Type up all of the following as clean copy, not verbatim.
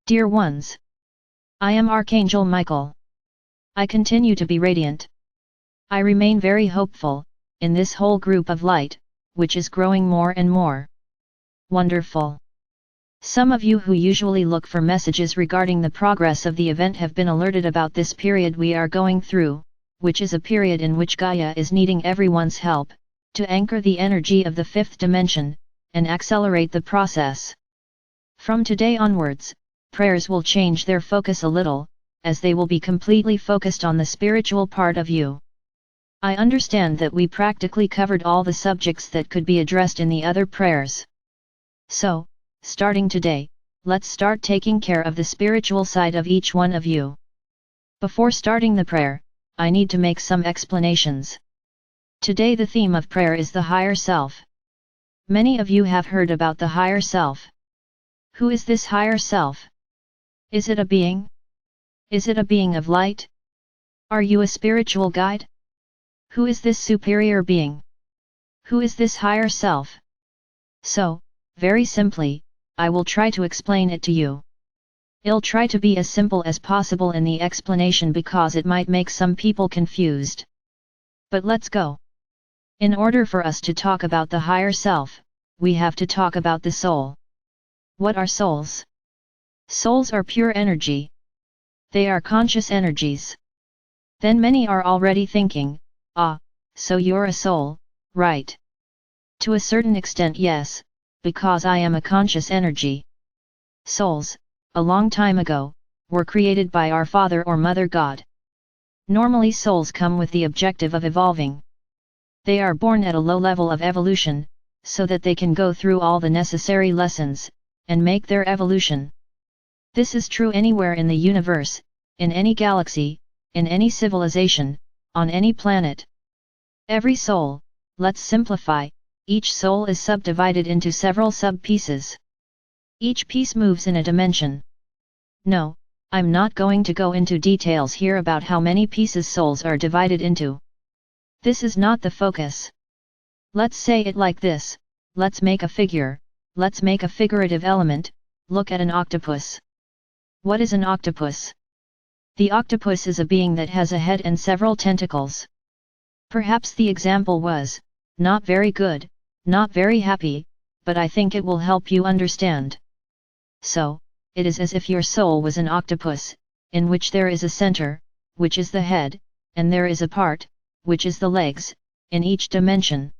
Dear ones, I am Archangel Michael. I continue to be radiant. I remain very hopeful, in this whole group of light, which is growing more and more. Wonderful. Some of you who usually look for messages regarding the progress of the event have been alerted about this period we are going through, which is a period in which Gaia is needing everyone's help, to anchor the energy of the fifth dimension, and accelerate the process. From today onwards, prayers will change their focus a little, as they will be completely focused on the spiritual part of you. I understand that we practically covered all the subjects that could be addressed in the other prayers. So, starting today, let's start taking care of the spiritual side of each one of you. Before starting the prayer, I need to make some explanations. Today the theme of prayer is the higher self. Many of you have heard about the higher self. Who is this higher self? Is it a being? Is it a being of light? Are you a spiritual guide? Who is this superior being? Who is this higher self? So, very simply, I will try to explain it to you. I'll try to be as simple as possible in the explanation because it might make some people confused. But let's go. In order for us to talk about the higher self, we have to talk about the soul. What are souls? Souls are pure energy. They are conscious energies. Then many are already thinking, so you're a soul, right? To a certain extent yes, because I am a conscious energy. Souls, a long time ago, were created by our Father or Mother God. Normally souls come with the objective of evolving. They are born at a low level of evolution, so that they can go through all the necessary lessons, and make their evolution. This is true anywhere in the universe, in any galaxy, in any civilization, on any planet. Every soul, let's simplify, each soul is subdivided into several sub-pieces. Each piece moves in a dimension. No, I'm not going to go into details here about how many pieces souls are divided into. This is not the focus. Let's say it like this, let's make a figure, let's make a figurative element, look at an octopus. What is an octopus? The octopus is a being that has a head and several tentacles. Perhaps the example was not very good, not very happy, but I think it will help you understand. So, it is as if your soul was an octopus, in which there is a center, which is the head, and there is a part, which is the legs, in each dimension.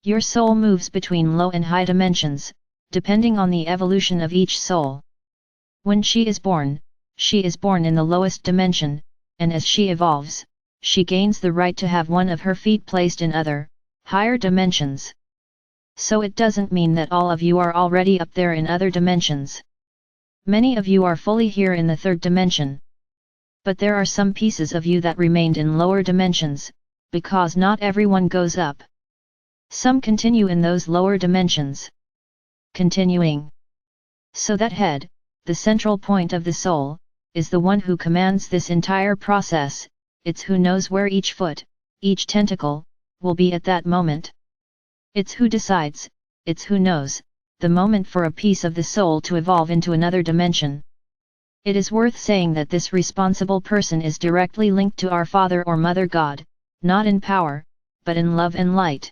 Your soul moves between low and high dimensions, depending on the evolution of each soul. When she is born in the lowest dimension, and as she evolves, she gains the right to have one of her feet placed in other, higher dimensions. So it doesn't mean that all of you are already up there in other dimensions. Many of you are fully here in the third dimension. But there are some pieces of you that remained in lower dimensions, because not everyone goes up. Some continue in those lower dimensions. Continuing. So that head, the central point of the soul, is the one who commands this entire process. It's who knows where each foot, each tentacle, will be at that moment. It's who decides, it's who knows, the moment for a piece of the soul to evolve into another dimension. It is worth saying that this responsible person is directly linked to our Father or Mother God, not in power, but in love and light.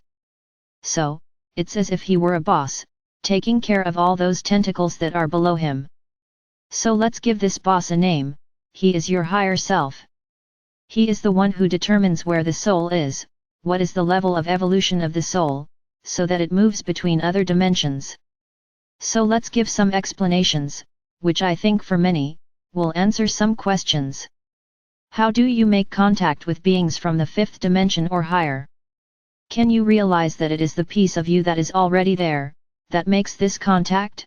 So, it's as if he were a boss, taking care of all those tentacles that are below him. So let's give this boss a name, he is your higher self. He is the one who determines where the soul is, what is the level of evolution of the soul, so that it moves between other dimensions. So let's give some explanations, which I think for many, will answer some questions. How do you make contact with beings from the fifth dimension or higher? Can you realize that it is the piece of you that is already there, that makes this contact?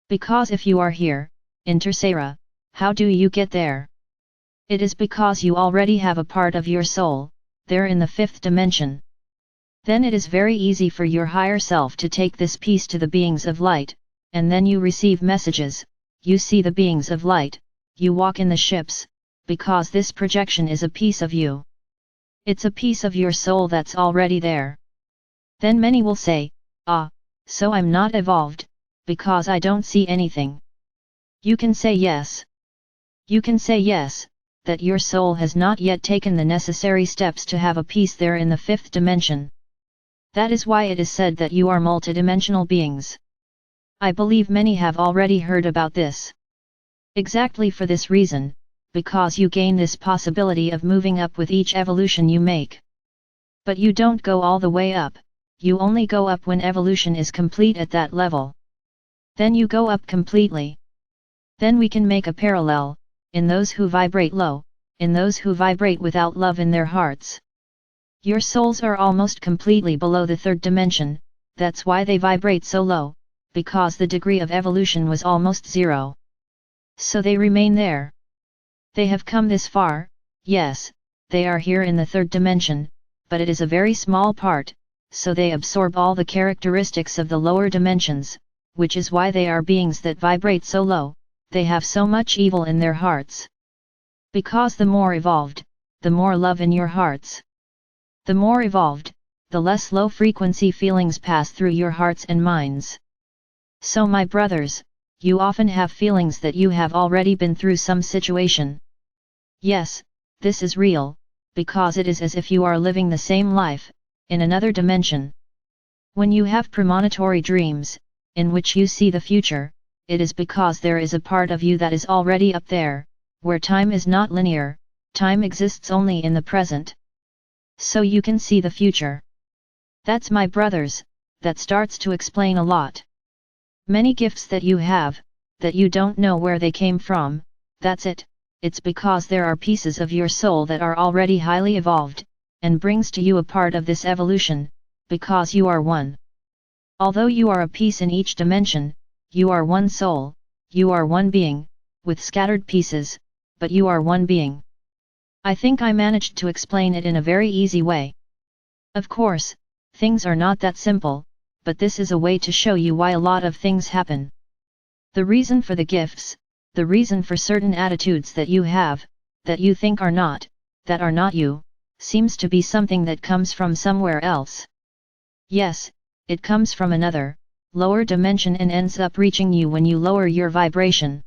Because if you are here, in Tercera, how do you get there? It is because you already have a part of your soul, there in the fifth dimension. Then it is very easy for your higher self to take this piece to the beings of light, and then you receive messages, you see the beings of light, you walk in the ships, because this projection is a piece of you. It's a piece of your soul that's already there. Then many will say, so I'm not evolved, because I don't see anything. You can say yes. You can say yes, that your soul has not yet taken the necessary steps to have a peace there in the fifth dimension. That is why it is said that you are multidimensional beings. I believe many have already heard about this. Exactly for this reason, because you gain this possibility of moving up with each evolution you make. But you don't go all the way up, you only go up when evolution is complete at that level. Then you go up completely. Then we can make a parallel, in those who vibrate low, in those who vibrate without love in their hearts. Your souls are almost completely below the third dimension, that's why they vibrate so low, because the degree of evolution was almost zero. So they remain there. They have come this far, yes, they are here in the third dimension, but it is a very small part, so they absorb all the characteristics of the lower dimensions, which is why they are beings that vibrate so low, they have so much evil in their hearts. Because the more evolved, the more love in your hearts. The more evolved, the less low-frequency feelings pass through your hearts and minds. So my brothers, you often have feelings that you have already been through some situation. Yes, this is real, because it is as if you are living the same life, in another dimension. When you have premonitory dreams, in which you see the future, it is because there is a part of you that is already up there, where time is not linear, time exists only in the present. So you can see the future. That's my brothers, that starts to explain a lot. Many gifts that you have, that you don't know where they came from, that's it, it's because there are pieces of your soul that are already highly evolved, and brings to you a part of this evolution, because you are one. Although you are a piece in each dimension, you are one soul, you are one being, with scattered pieces, but you are one being. I think I managed to explain it in a very easy way. Of course, things are not that simple, but this is a way to show you why a lot of things happen. The reason for the gifts, the reason for certain attitudes that you have, that you think are not you, seems to be something that comes from somewhere else. Yes, it comes from another, lower dimension and ends up reaching you when you lower your vibration.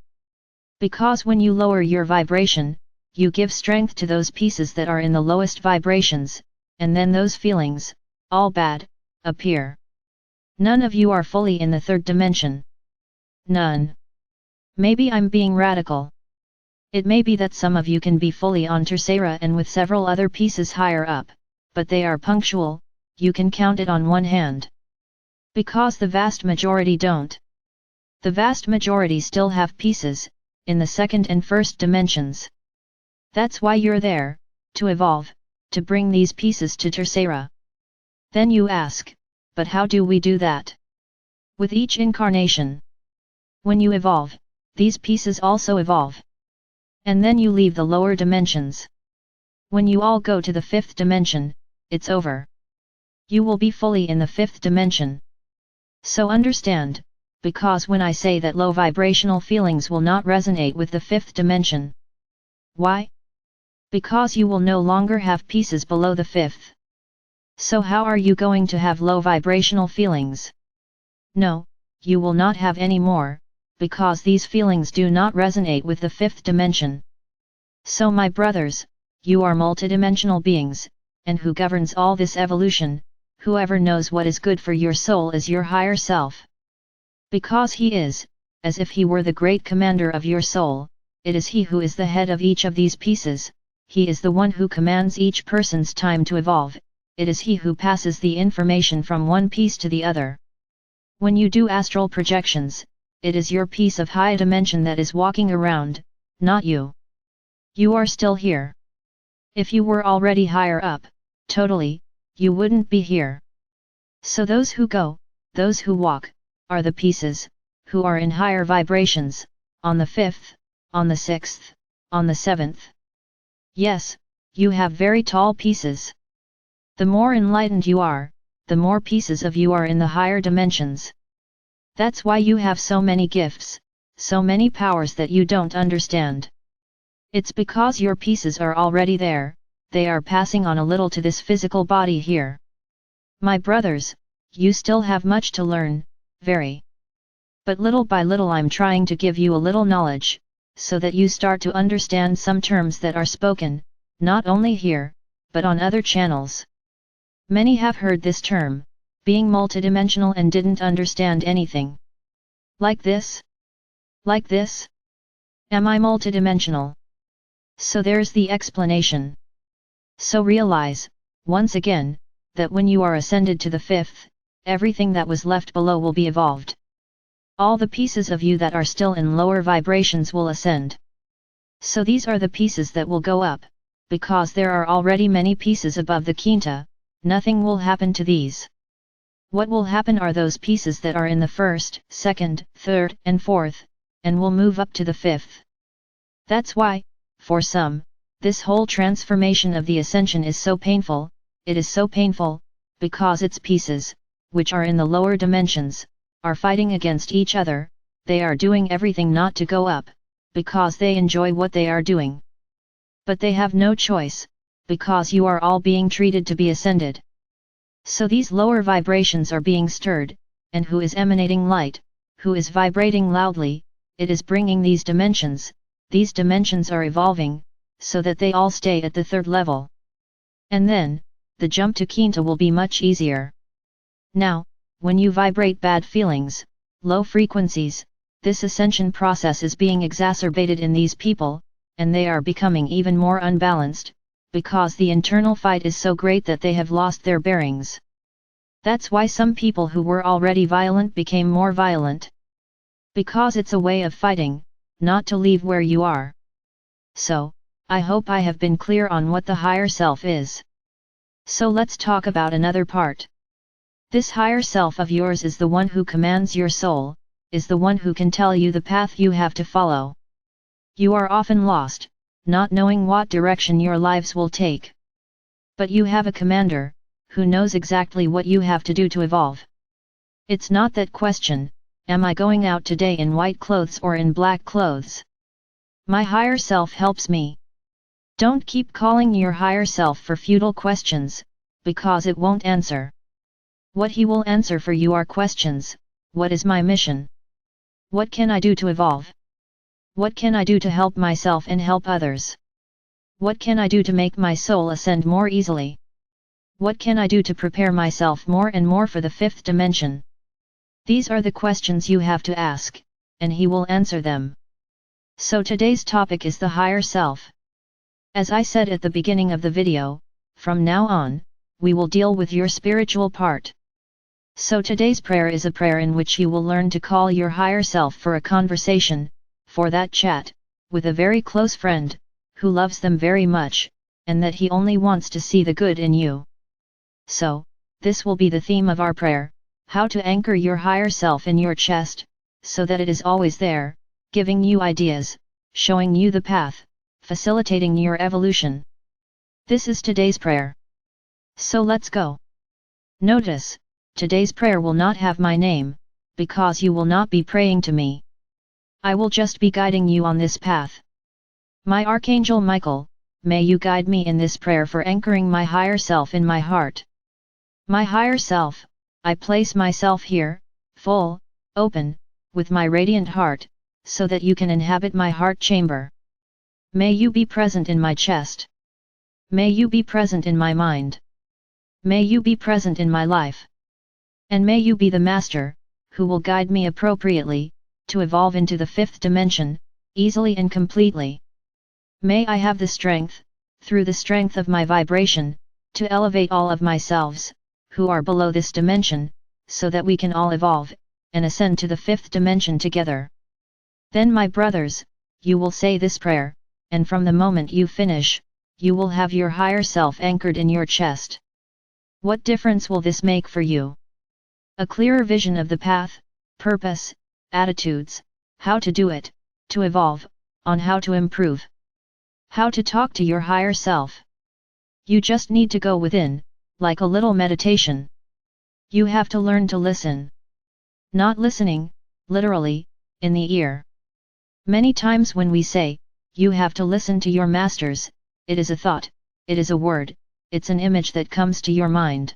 Because when you lower your vibration, you give strength to those pieces that are in the lowest vibrations, and then those feelings, all bad, appear. None of you are fully in the third dimension. None. Maybe I'm being radical. It may be that some of you can be fully on Tercera and with several other pieces higher up, but they are punctual, you can count it on one hand. Because the vast majority don't. The vast majority still have pieces, in the second and first dimensions. That's why you're there, to evolve, to bring these pieces to Tercera. Then you ask, but how do we do that? With each incarnation. When you evolve, these pieces also evolve. And then you leave the lower dimensions. When you all go to the fifth dimension, it's over. You will be fully in the fifth dimension. So understand, because when I say that low vibrational feelings will not resonate with the fifth dimension. Why? Because you will no longer have pieces below the fifth. So how are you going to have low vibrational feelings? No, you will not have any more, because these feelings do not resonate with the fifth dimension. So my brothers, you are multidimensional beings, and who governs all this evolution, whoever knows what is good for your soul is your higher self. Because he is, as if he were the great commander of your soul, it is he who is the head of each of these pieces, he is the one who commands each person's time to evolve, it is he who passes the information from one piece to the other. When you do astral projections, it is your piece of high dimension that is walking around, not you. You are still here. If you were already higher up, totally, you wouldn't be here. So those who go, those who walk, are the pieces, who are in higher vibrations, on the fifth, on the sixth, on the seventh. Yes, you have very tall pieces. The more enlightened you are, the more pieces of you are in the higher dimensions. That's why you have so many gifts, so many powers that you don't understand. It's because your pieces are already there, they are passing on a little to this physical body here. My brothers, you still have much to learn, very. But little by little I'm trying to give you a little knowledge, so that you start to understand some terms that are spoken, not only here, but on other channels. Many have heard this term, being multidimensional, and didn't understand anything. Like this? Like this? Am I multidimensional? So there's the explanation. So realize, once again, that when you are ascended to the fifth, everything that was left below will be evolved. All the pieces of you that are still in lower vibrations will ascend. So these are the pieces that will go up, because there are already many pieces above the quinta. Nothing will happen to these. What will happen are those pieces that are in the first, second, third, and fourth, and will move up to the fifth. That's why, for some, this whole transformation of the ascension is so painful. It is so painful, because its pieces, which are in the lower dimensions, are fighting against each other. They are doing everything not to go up, because they enjoy what they are doing. But they have no choice, because you are all being treated to be ascended. So these lower vibrations are being stirred, and who is emanating light, who is vibrating loudly, it is bringing these dimensions are evolving, so that they all stay at the third level. And then, the jump to quinta will be much easier. Now, when you vibrate bad feelings, low frequencies, this ascension process is being exacerbated in these people, and they are becoming even more unbalanced, because the internal fight is so great that they have lost their bearings. That's why some people who were already violent became more violent. Because it's a way of fighting, not to leave where you are. So, I hope I have been clear on what the higher self is. So let's talk about another part. This higher self of yours is the one who commands your soul, is the one who can tell you the path you have to follow. You are often lost, not knowing what direction your lives will take. But you have a commander, who knows exactly what you have to do to evolve. It's not that question, am I going out today in white clothes or in black clothes? My higher self helps me. Don't keep calling your higher self for futile questions, because it won't answer. What he will answer for you are questions: what is my mission? What can I do to evolve? What can I do to help myself and help others? What can I do to make my soul ascend more easily? What can I do to prepare myself more and more for the fifth dimension? These are the questions you have to ask, and he will answer them. So today's topic is the higher self. As I said at the beginning of the video, from now on, we will deal with your spiritual part. So today's prayer is a prayer in which you will learn to call your higher self for a conversation, for that chat, with a very close friend, who loves them very much, and that he only wants to see the good in you. So, this will be the theme of our prayer: how to anchor your higher self in your chest, so that it is always there, giving you ideas, showing you the path, facilitating your evolution. This is today's prayer. So let's go. Notice, today's prayer will not have my name, because you will not be praying to me. I will just be guiding you on this path. My Archangel Michael, may you guide me in this prayer for anchoring my higher self in my heart. My higher self, I place myself here, full, open, with my radiant heart, so that you can inhabit my heart chamber. May you be present in my chest. May you be present in my mind. May you be present in my life. And may you be the master, who will guide me appropriately, to evolve into the fifth dimension, easily and completely. May I have the strength, through the strength of my vibration, to elevate all of myselves, who are below this dimension, so that we can all evolve, and ascend to the fifth dimension together. Then my brothers, you will say this prayer, and from the moment you finish, you will have your higher self anchored in your chest. What difference will this make for you? A clearer vision of the path, purpose, attitudes, how to do it, to evolve, on how to improve. How to talk to your higher self. You just need to go within, like a little meditation. You have to learn to listen. Not listening, literally, in the ear. Many times when we say, you have to listen to your masters, it is a thought, it is a word, it's an image that comes to your mind.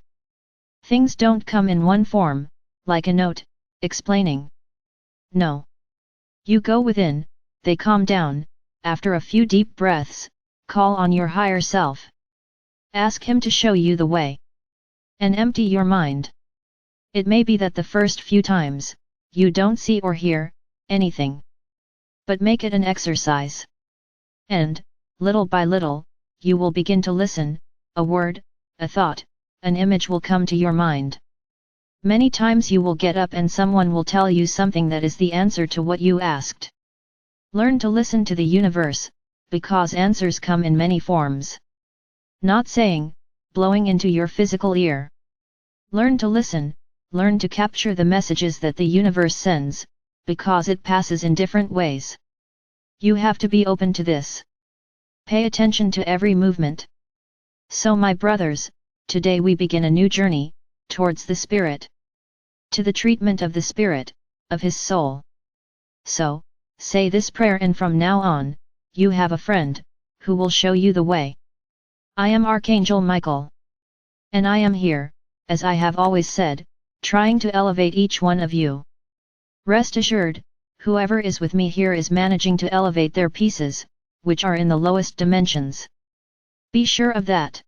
Things don't come in one form, like a note, explaining. No. You go within, they calm down, after a few deep breaths, call on your higher self. Ask him to show you the way. And empty your mind. It may be that the first few times, you don't see or hear anything. But make it an exercise. And, little by little, you will begin to listen, a word, a thought, an image will come to your mind. Many times you will get up and someone will tell you something that is the answer to what you asked. Learn to listen to the universe, because answers come in many forms. Not saying, blowing into your physical ear. Learn to listen, learn to capture the messages that the universe sends, because it passes in different ways. You have to be open to this. Pay attention to every movement. So my brothers, today we begin a new journey, towards the spirit. To the treatment of the spirit, of his soul. So, say this prayer and from now on, you have a friend, who will show you the way. I am Archangel Michael. And I am here, as I have always said, trying to elevate each one of you. Rest assured, whoever is with me here is managing to elevate their pieces, which are in the lowest dimensions. Be sure of that.